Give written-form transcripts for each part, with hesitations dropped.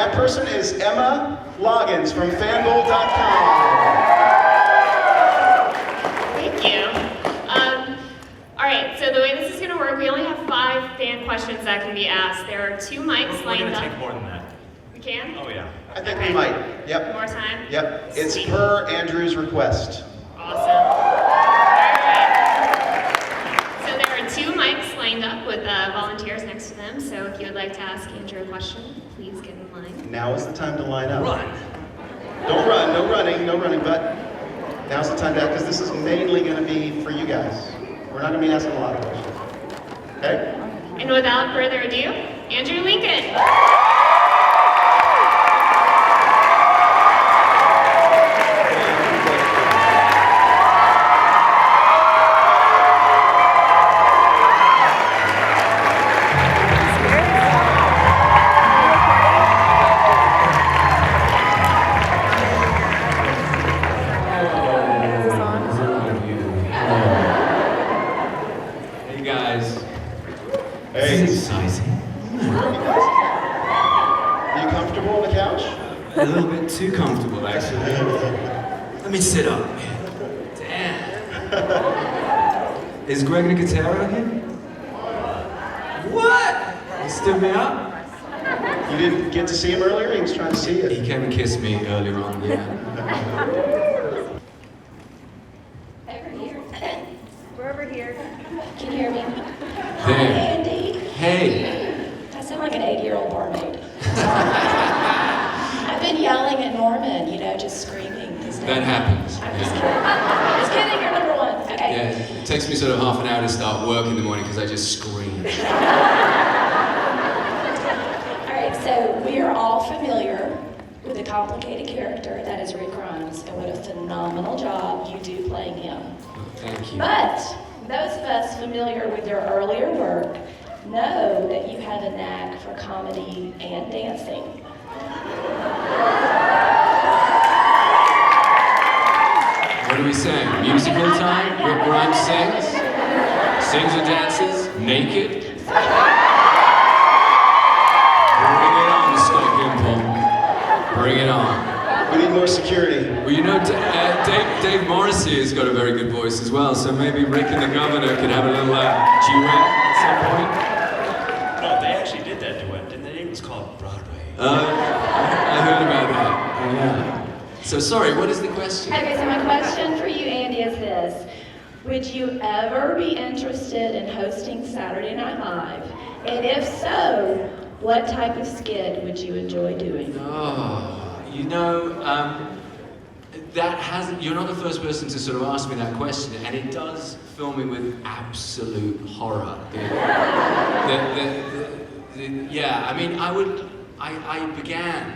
that person is Emma Loggins from fangold.com. Thank you. All right, so the way this is going to work, we only have 5 fan questions that can be asked. There are 2 mics We're lined going to up. take more than that. We can? Oh, yeah. I think Okay. we might. Yep. More time? Yep. It's Sweet. per Andrew's request. Awesome. All right. So there are 2 mics lined up with volunteers next to them. So if you would like to ask Andrew a question, please get in line. Now is the time to line up. Run. Don't run, no running, but now's the time to act, because this is mainly going to be for you guys. We're not going to be asking a lot of questions. Okay? And without further ado, Andrew Lincoln. Hey guys. Hey. This is exciting. Are you comfortable on the couch? A little bit too comfortable, actually. Let me sit up. Damn. Is Greg Nicotero here? What? You stood me up? You didn't get to see him earlier? He was trying to see you. He came and kissed me earlier on, yeah. Over here. We're over here. Can you hear me? There. Hi, Andy. Hey. I sound like an 80-year-old barmaid. I've been yelling at Norman, just screaming his name. That happens. I'm just kidding. Just kidding, you're number 1. Okay. Yeah, it takes me sort of half an hour to start work in the morning because I just scream. All right, so we are all familiar with the complicated character that is Rick Grimes, and what a phenomenal job you do playing him. Thank you. But those of us familiar with your earlier work know that you have a knack for comedy and dancing. What are we saying? Musical time? Rick Grimes sings? Sings or dances? Naked? Bring it on, Scott Gimple. Bring it on. We need more security. Well, Dave Morrissey has got a very good voice as well, so maybe Rick and the Governor could have a little duet at some point. No, they actually did that duet, didn't they? It was called Broadway. I heard about that. Oh, yeah. So sorry, what is the question? Okay, so my question for you, Andy, is this. Would you ever be interested in hosting Saturday Night Live? And if so, what type of skit would you enjoy doing? Oh, you're not the first person to sort of ask me that question, and it does fill me with absolute horror. Yeah, I mean, I began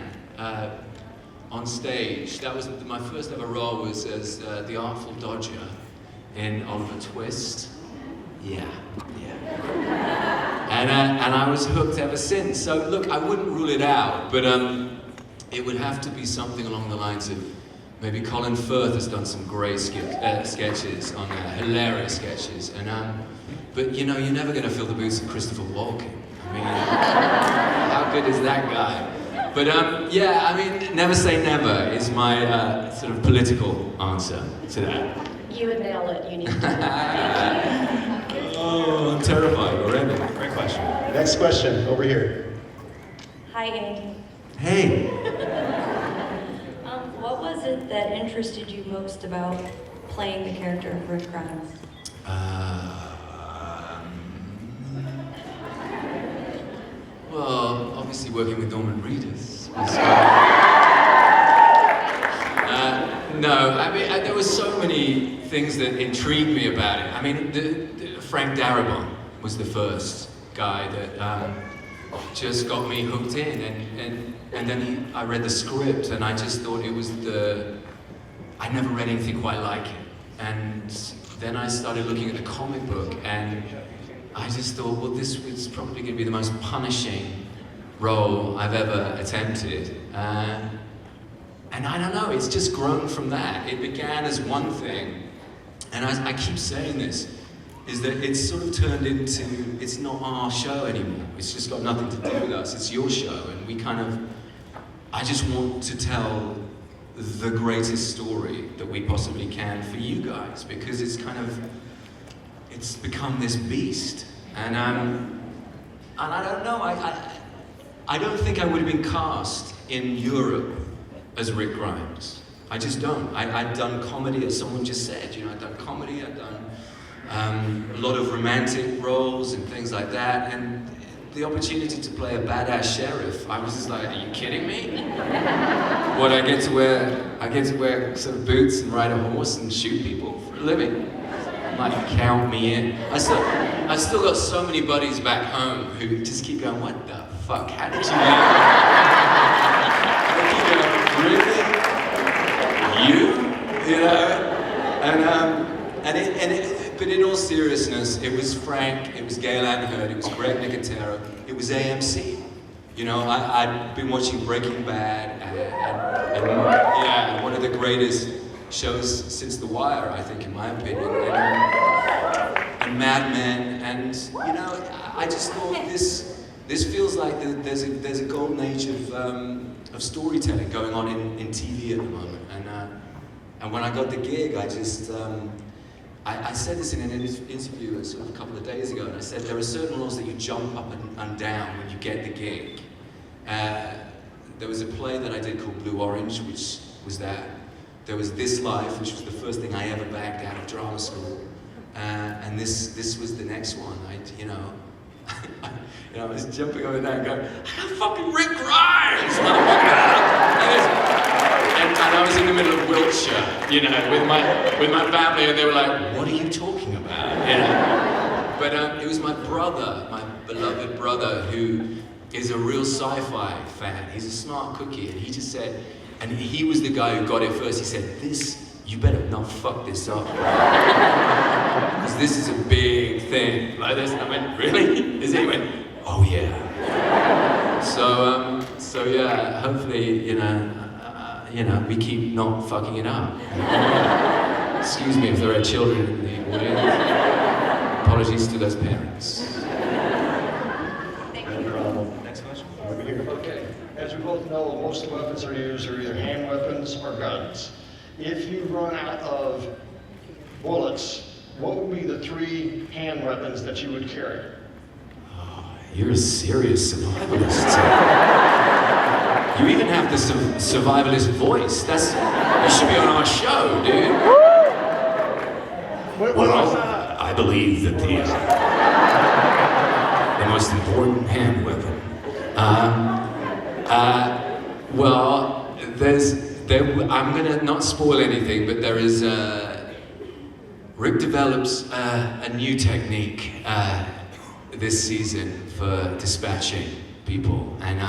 on stage. That was my first ever role was as the Artful Dodger in Oliver Twist. Yeah. And I was hooked ever since. So look, I wouldn't rule it out, but it would have to be something along the lines of maybe Colin Firth has done some great sketches on there, hilarious sketches. And but you're never going to fill the boots of Christopher Walken. I mean, how good is that guy? But yeah, I mean, never say never is my sort of political answer to that. You would nail it. You need to do it. Oh, I'm terrified already. Great question. Next question, over here. Hi, Andy. Hey. What was it that interested you most about playing the character of Rick Grimes? Well, obviously working with Norman Reedus was no, I mean, there were so many things that intrigued me about it. I mean, Frank Darabont was the first guy that just got me hooked in, and then I read the script, and I just thought it was I'd never read anything quite like it. And then I started looking at the comic book, and I just thought, well, this was probably going to be the most punishing role I've ever attempted. And I don't know, it's just grown from that. It began as one thing, and I keep saying this, is that it's sort of turned into, it's not our show anymore. It's just got nothing to do with us, it's your show, and we kind of I just want to tell the greatest story that we possibly can for you guys, because it's become this beast. And I don't know, I don't think I would have been cast in Europe as Rick Grimes. I just don't. I'd done comedy, as someone just said, I'd done comedy, I'd done a lot of romantic roles and things like that, and the opportunity to play a badass sheriff, I was just like, are you kidding me? What, I get to wear sort of boots and ride a horse and shoot people for a living? Like, count me in. I still got so many buddies back home who just keep going, what the fuck, how did you know? Really? But in all seriousness, it was Frank, it was Gail Ann Hurd, it was Greg Nicotero, it was AMC. I'd been watching Breaking Bad and one of the greatest shows since The Wire, I think, in my opinion, and Mad Men, and I just thought this feels like there's a golden age of storytelling going on in TV at the moment, and when I got the gig, I said this in an interview sort of a couple of days ago, and I said there are certain roles that you jump up and down when you get the gig. There was a play that I did called Blue Orange, which was that. There was This Life, which was the first thing I ever bagged out of drama school, and this was the next one. I was jumping over there and going, I'm fucking Rick Grimes! And I was in the middle of Wiltshire, with my family, and they were like, what are you talking about? But it was my brother, my beloved brother, who is a real sci-fi fan. He's a smart cookie, and he just said, and he was the guy who got it first, he said, you better not fuck this up. Because this is a big thing. Like this, I went, really? He went, oh yeah. So yeah, hopefully, we keep not fucking it up. Excuse me if there are children in the audience. Apologies to those parents. Thank you. Next question. Over here. Okay, as we both know, most of the weapons are used are either hand weapons or guns. If you run out of bullets, what would be the 3 hand weapons that you would carry? You're a serious survivalist. You even have the survivalist voice. You should be on our show, dude. Well, I believe that the most important hand weapon. I'm gonna not spoil anything, but there is Rick develops a new technique this season for dispatching people, and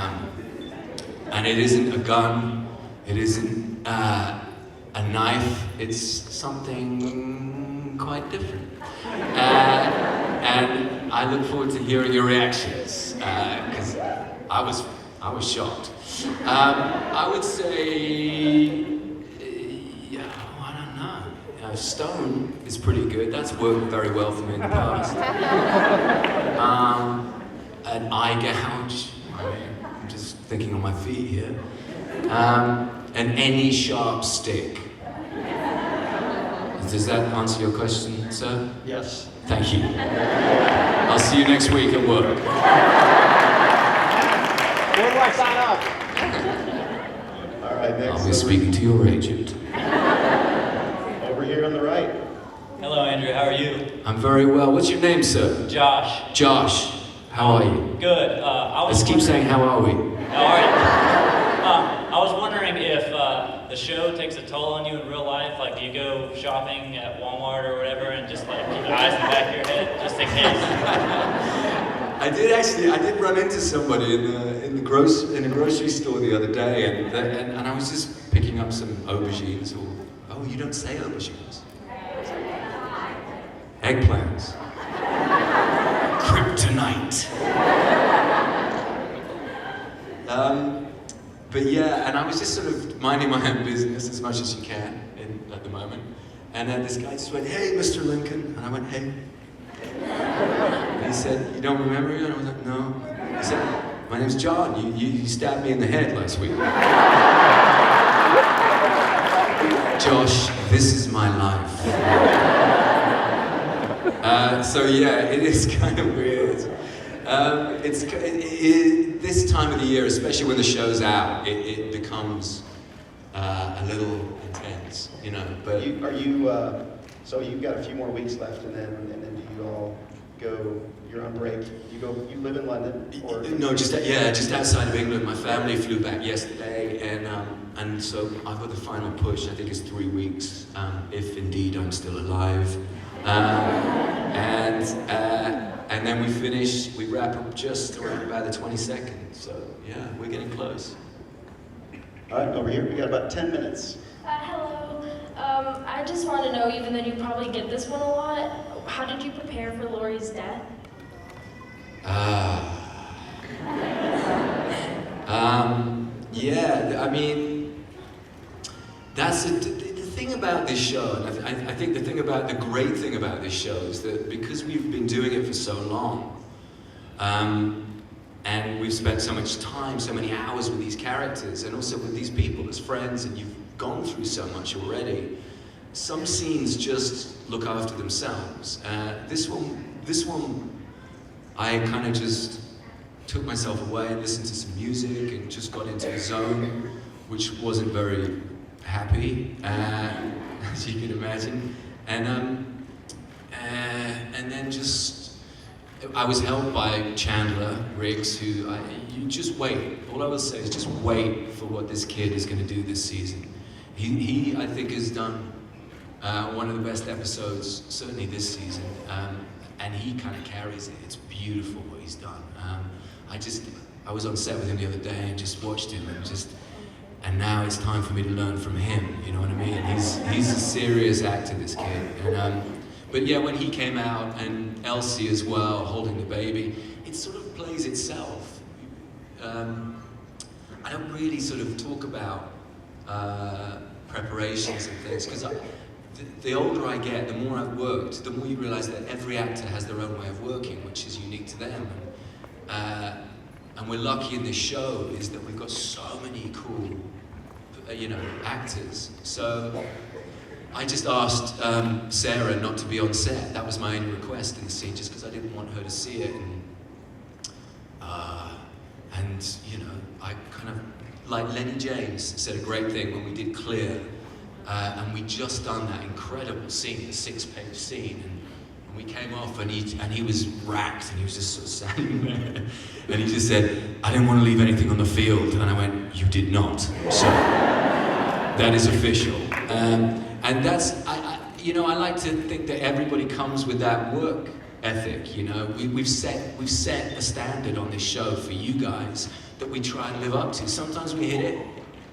it isn't a gun, it isn't a knife, it's something quite different. And I look forward to hearing your reactions, because I was shocked. I would say, I don't know. Stone is pretty good. That's worked very well for me in the past. An eye gouge. I'm just thinking on my feet here. And any sharp stick. Does that answer your question, sir? Yes. Thank you. I'll see you next week at work. Where do I sign up? All right, next. I'll be speaking to your agent. Over here on the right. Hello, Andrew. How are you? I'm very well. What's your name, sir? Josh. Josh. How are you? Good. Let's keep saying, how are we? How are you? I was wondering if the show takes a toll on you in real life. Like, do you go shopping at Walmart or whatever and just like keep your eyes in the back of your head, just in case? I did run into somebody in a grocery store the other day, and I was just picking up some aubergines. Oh, you don't say aubergines. Eggplants. Kryptonite. But yeah, and I was just sort of minding my own business as much as you can at the moment. And this guy just went, hey, Mr. Lincoln. And I went, hey. And he said, you don't remember me? And I was like, no. He said, My name's John. You stabbed me in the head last week. Josh, this is my life. So yeah, it is kind of weird. This time of the year, especially when the show's out, it becomes a little intense, you know. But So you've got a few more weeks left, and then do you all go? You're on break. You live in London, or no, just outside of England. My family flew back yesterday, and so I've got the final push. I think it's 3 weeks, if indeed I'm still alive. And then we finish. We wrap up just around about the 22nd. So yeah, we're getting close. All right, over here. We got about 10 minutes. Hello. I just want to know, even though you probably get this one a lot, how did you prepare for Lori's death? Yeah, I mean, that's the thing about this show, and I think the great thing about this show is that because we've been doing it for so long, and we've spent so much time, so many hours with these characters, and also with these people as friends, and you've gone through so much already, some scenes just look after themselves. This one, I kind of just took myself away and listened to some music and just got into a zone which wasn't very happy, as you can imagine. And then I was helped by Chandler Riggs, who you just wait. All I will say is just wait for what this kid is going to do this season. He I think has done one of the best episodes, certainly this season, and he kind of carries it. It's beautiful what he's done. I was on set with him the other day and just watched him and now it's time for me to learn from him, you know what I mean? He's a serious actor, this kid. But yeah, when he came out, and Elsie as well, holding the baby, it sort of plays itself. I don't really sort of talk about preparations and things, because the older I get, the more I've worked, the more you realize that every actor has their own way of working, which is unique to them. And we're lucky in this show is that we've got so many cool, actors. So I just asked Sarah not to be on set. That was my only request in the scene, just because I didn't want her to see it. And I kind of, like Lenny James said a great thing when we did Clear, and we just done that incredible scene, the 6-page scene, and we came off and he was racked and he was just sort of standing there, and he just said, "I didn't want to leave anything on the field," and I went, "You did not." So that is official, and that's I like to think that everybody comes with that work ethic. We've set a standard on this show for you guys that we try and live up to. Sometimes we hit it,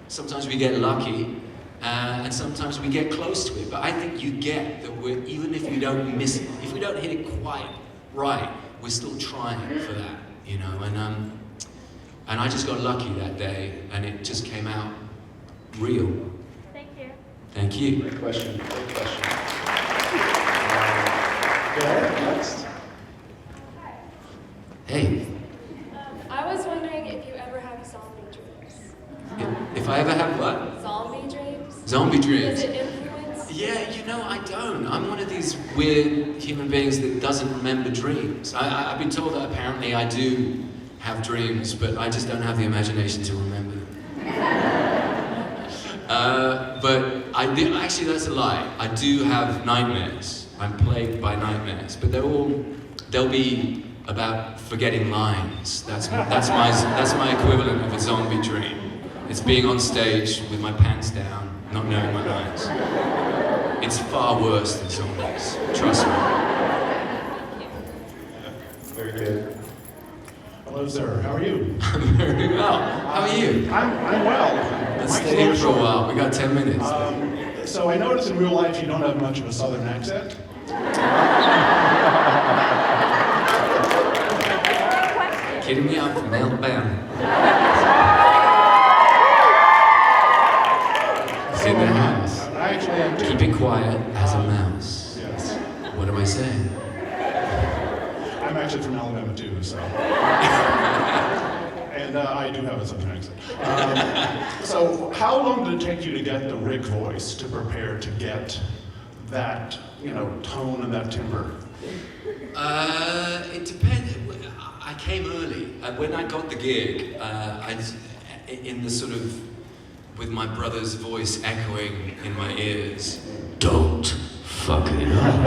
sometimes we get lucky. And sometimes we get close to it, but I think you get that even if we don't if we don't hit it quite right, we're still trying for that, and I just got lucky that day, and it just came out real. Thank you. Thank you. Great question. Go ahead, next. Hey, I was wondering if you ever have zombie dreams. if I ever have what? Zombie dreams? Zombie dreams. Does it influence? Yeah, I don't. I'm one of these weird human beings that doesn't remember dreams. I've been told that apparently I do have dreams, but I just don't have the imagination to remember them. But actually that's a lie. I do have nightmares. I'm plagued by nightmares, but they'll be about forgetting lines. That's my equivalent of a zombie dream. It's being on stage with my pants down, not knowing my lines. It's far worse than zombies, trust me. Very good. Hello, sir. How are you? I'm very well. How are you? I'm well. Let's Mike's stay here little for a short. while. We got 10 minutes. So I noticed in real life you don't have much of a southern accent. Kidding me? I'm from Alabama. It's in the house. I actually am too. Keep it quiet as a mouse. Yes. What am I saying? I'm actually from Alabama too, so. do have a southern accent. So how long did it take you to get the Rick voice, to prepare to get that, tone and that timbre? It depended. I came early. When I got the gig, in the sort of, with my brother's voice echoing in my ears, "Don't fuck it up."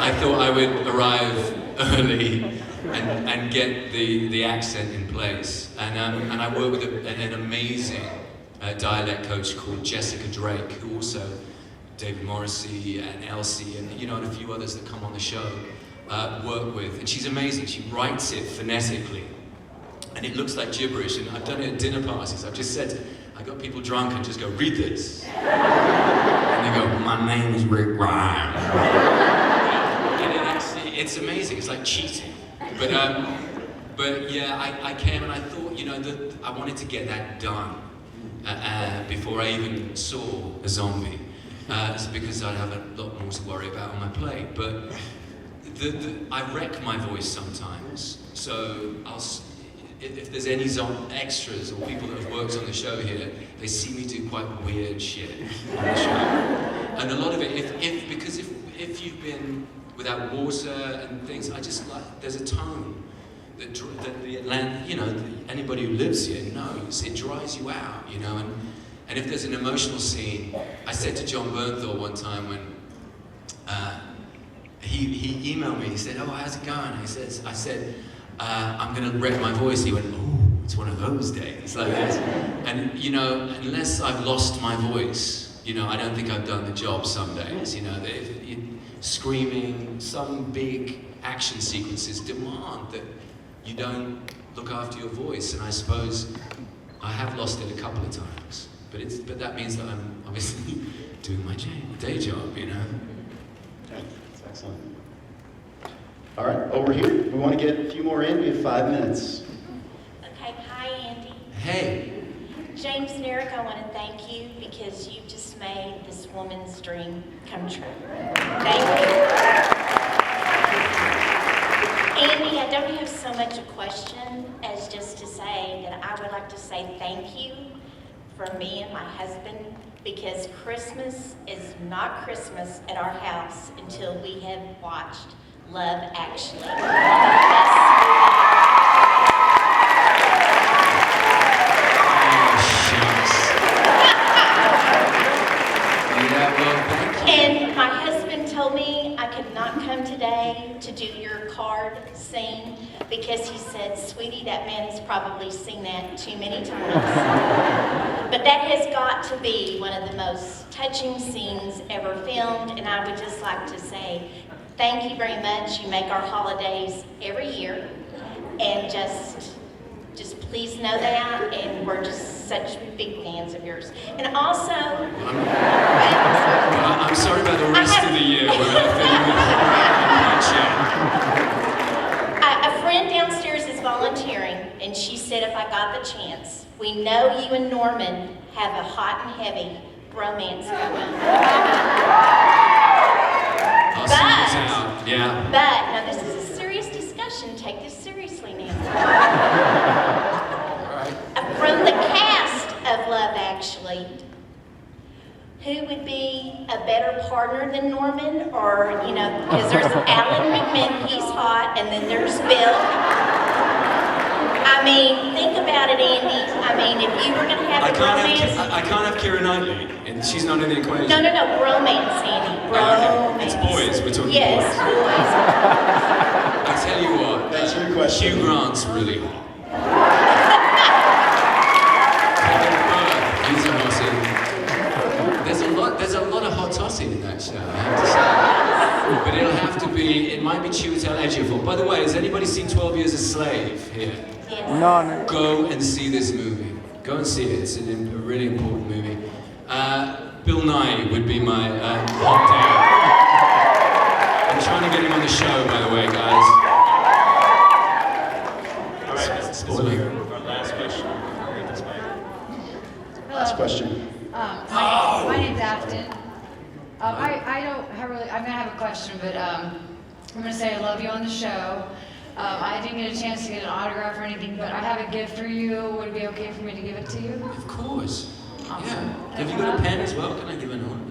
I thought I would arrive early and get the accent in place. And I worked with an amazing dialect coach called Jessica Drake, who also David Morrissey and Elsie and and a few others that come on the show work with. And she's amazing. She writes it phonetically. And it looks like gibberish, and I've done it at dinner parties. I've just said, I got people drunk and just go, "Read this." And they go, "My name is Rick Ryan." And it's amazing, it's like cheating. But yeah, I came and I thought, that I wanted to get that done before I even saw a zombie. It's because I'd have a lot more to worry about on my plate. But I wreck my voice sometimes, so if there's any extras or people that have worked on the show here, they see me do quite weird shit on the show. And a lot of it, because if you've been without water and things, I just there's a tone that the Atlantic, anybody who lives here knows, it dries you out, and if there's an emotional scene, I said to John Bernthal one time when he emailed me, he said, "Oh, how's it going?" I said, "I'm going to wreck my voice." He went, "Oh, it's one of those days like this." And unless I've lost my voice, I don't think I've done the job some days. Screaming, some big action sequences demand that you don't look after your voice, and I suppose I have lost it a couple of times. But that means that I'm obviously doing my day job, Okay, that's excellent. All right, over here. We want to get a few more in. We have 5 minutes. Okay, hi Andy. Hey. James and Eric, I want to thank you because you just made this woman's dream come true. Thank you. Andy, I don't have so much a question as just to say that I would like to say thank you for me and my husband, because Christmas is not Christmas at our house until we have watched Love Actually. And my husband told me I could not come today to do your card scene because he said, "Sweetie, that man has probably seen that too many times." But that has got to be one of the most touching scenes ever filmed, and I would just like to say thank you very much. You make our holidays every year, and just please know that, and we're just such big fans of yours. And also, I'm sorry about the rest of the year. A friend downstairs is volunteering, and she said if I got the chance, we know you and Norman have a hot and heavy romance going. I'll see this out. Yeah. But now this is a serious discussion. Take this seriously now. From the cast of Love Actually, who would be a better partner than Norman? Or, because there's Alan Rickman, he's hot, and then there's Bill. I mean, think about it, Andy. I mean, if you were going to have a romance... I can't have Keira Knightley, and she's not in the equation. No, romance, Andy. Romance. It's boys, we're talking yes, boys. I tell you what, thanks for your question. Hugh Grant's really hot. He's a hottie. There's a lot of hot totty in that show, I have to say. But it'll have to be, it might be Chiwetel Ejiofor. By the way, has anybody seen 12 Years a Slave here? Yes. No. Go and see this movie. Go and see it. It's a really important movie. Bill Nye would be my hot date. I'm trying to get him on the show, by the way, guys. All right, Spoiler. our last question. Last question. My name's Afton. I don't have really, I mean, I have a question, but I'm going to say I love you on the show. I didn't get a chance to get an autograph or anything, but I have a gift for you. Would it be okay for me to give it to you? Of course. Yeah. Have you got a pen as well? Can I give an one?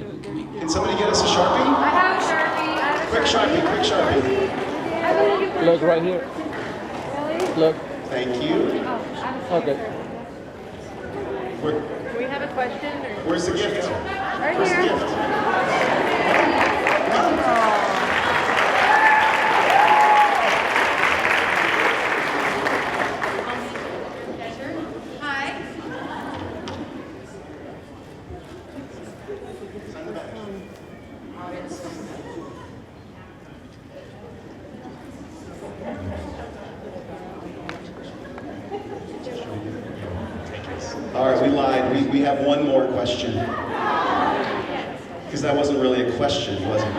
Can somebody get us a Sharpie? I have a Sharpie. I have a Quick Sharpie, quick Sharpie. Look right here. Look. Thank you. Okay. Where, Do we have a question? Or? where's the gift? Right Where's the here. gift? Hi. All right, we lied. We have one more question. Because that wasn't really a question, was it?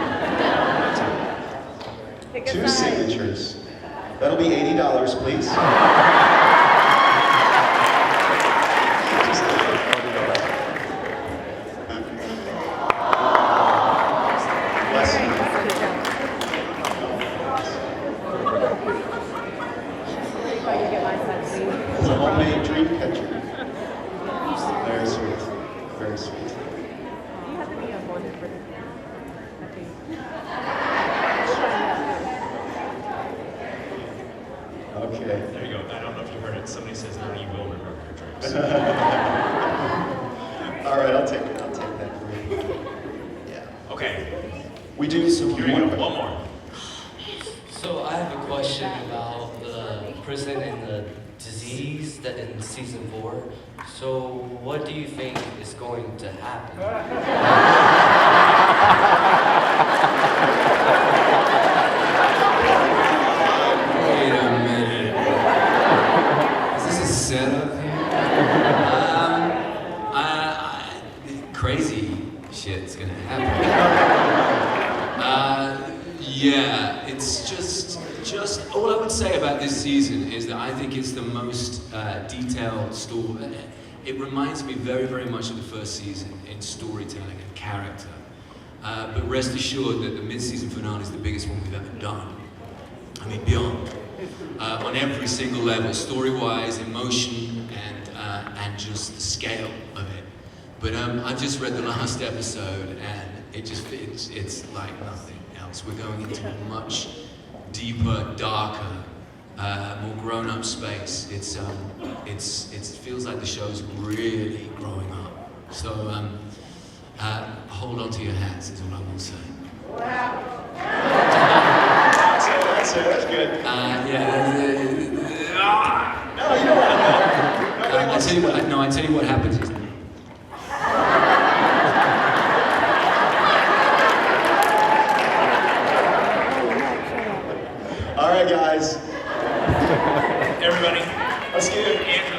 Two signatures. That'll be $80, please. Bless you. It's a homemade dream catcher. Very sweet. Very sweet. Okay. There you go. I don't know if you heard it. Somebody says no, you will remember your dreams. All right, I'll take it. I'll take that for you. Yeah. Okay. We do some Here we go. One more. So I have a question about the prison and the disease that in season 4. So what do you think is going to happen? Wait a minute. Is this a setup here? Crazy shit's gonna happen. Yeah, it's just all I would say about this season is that I think it's the most detailed story. It reminds me very, very much of the first season in storytelling and character. But rest assured that the mid-season finale is the biggest one we've ever done. I mean, beyond. On every single level, story-wise, emotion, and just the scale of it. But I just read the last episode, and it's like nothing else. We're going into a much deeper, darker, more grown-up space. It feels like the show's really growing up. So hold on to your hats is all I will say. That's good. No, you don't want to know. Nobody wants to know. I tell you what happens is. All right, guys. Everybody. Let's give Andrew.